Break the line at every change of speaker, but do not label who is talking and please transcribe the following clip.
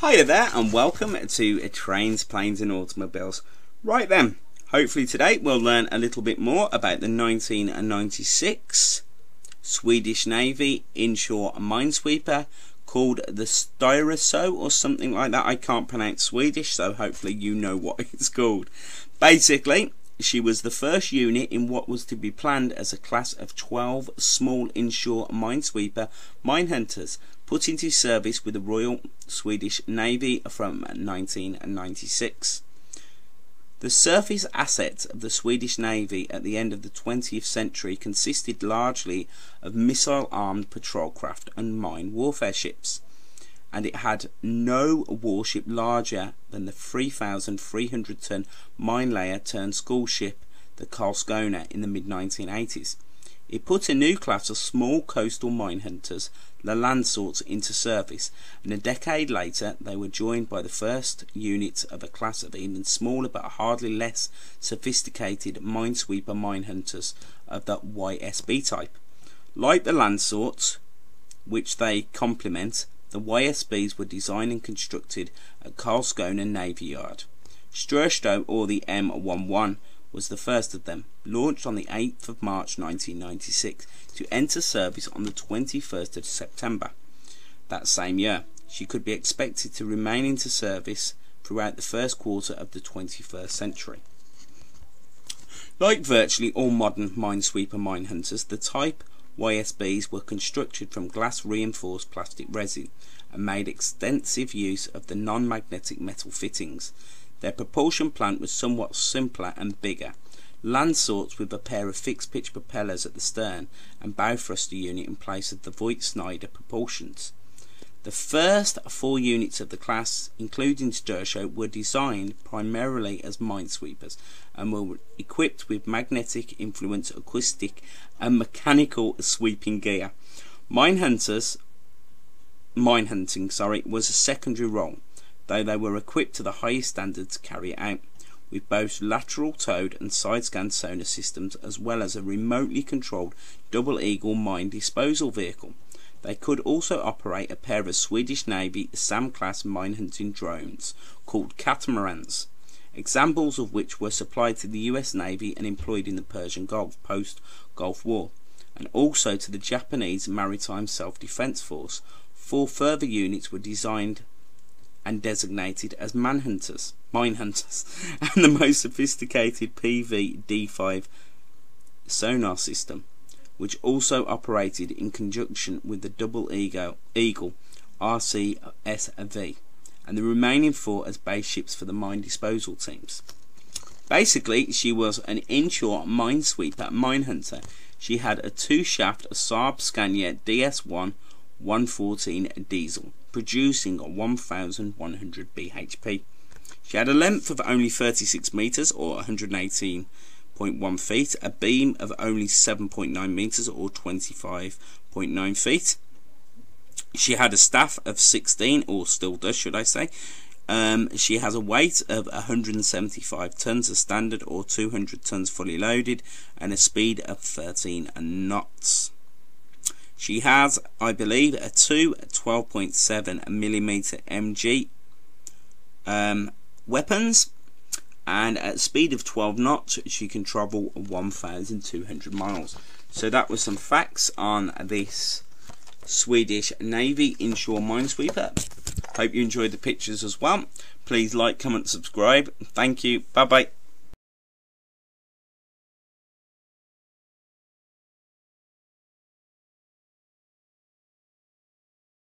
Hiya there and welcome to Trains, Planes and Automobiles. Right then, hopefully today we'll learn a little bit more about the 1996 Swedish Navy inshore minesweeper called the STYRSO or something like that. I can't pronounce Swedish, so hopefully you know what it's called. Basically, she was the first unit in what was to be planned as a class of 12 small inshore minesweeper minehunters put into service with the Royal Swedish Navy from 1996. The surface assets of the Swedish Navy at the end of the 20th century consisted largely of missile-armed patrol craft and mine warfare ships, and it had no warship larger than the 3,300-ton mine layer turned school ship, the Karlskrona, in the mid-1980s. It put a new class of small coastal minehunters, the Landsort, into service, and a decade later they were joined by the first unit of a class of even smaller but hardly less sophisticated minesweeper minehunters of the YSB type. Like the Landsorts, which they complement, the YSBs were designed and constructed at Karlskrona Navy Yard. STYRSO, or the M11, was the first of them, launched on the 8th of March 1996 to enter service on the 21st of September that same year. She could be expected to remain into service throughout the first quarter of the 21st century. Like virtually all modern minesweeper minehunters, the type YSBs were constructed from glass reinforced plastic resin and made extensive use of the non-magnetic metal fittings. Their propulsion plant was somewhat simpler and bigger. Landsorts with a pair of fixed pitch propellers at the stern and bow thruster unit in place of the Voigt-Snyder propulsions. The first 4 units of the class, including STYRSO, were designed primarily as minesweepers and were equipped with magnetic influence, acoustic and mechanical sweeping gear. Minehuntting was a secondary role, though they were equipped to the highest standards to carry it out, with both lateral towed and side scan sonar systems as well as a remotely controlled double eagle mine disposal vehicle. They could also operate a pair of Swedish Navy SAM-class minehunting drones called catamarans, examples of which were supplied to the US Navy and employed in the Persian Gulf post-Gulf War, and also to the Japanese Maritime Self-Defense Force. 4 further units were designed and designated as minehunters, and the most sophisticated PV-D5 sonar system, which also operated in conjunction with the Double Eagle RCSV, and the remaining 4 as base ships for the mine disposal teams. Basically, she was an inshore minesweeper minehunter. She had a 2-shaft Saab Scania DS1 114 diesel, producing 1,100 bhp. She had a length of only 36 meters or 118.1 feet, a beam of only 7.9 meters or 25.9 feet. She had a staff of 16, or still does, should I say. She has a weight of 175 tons as standard or 200 tons fully loaded, and a speed of 13 knots. She has, I believe, a 2 12.7mm MG weapons, and at a speed of 12 knots she can travel 1,200 miles. So that was some facts on this Swedish Navy inshore minesweeper. Hope you enjoyed the pictures as well. Please like, comment, subscribe. Thank you. Bye bye.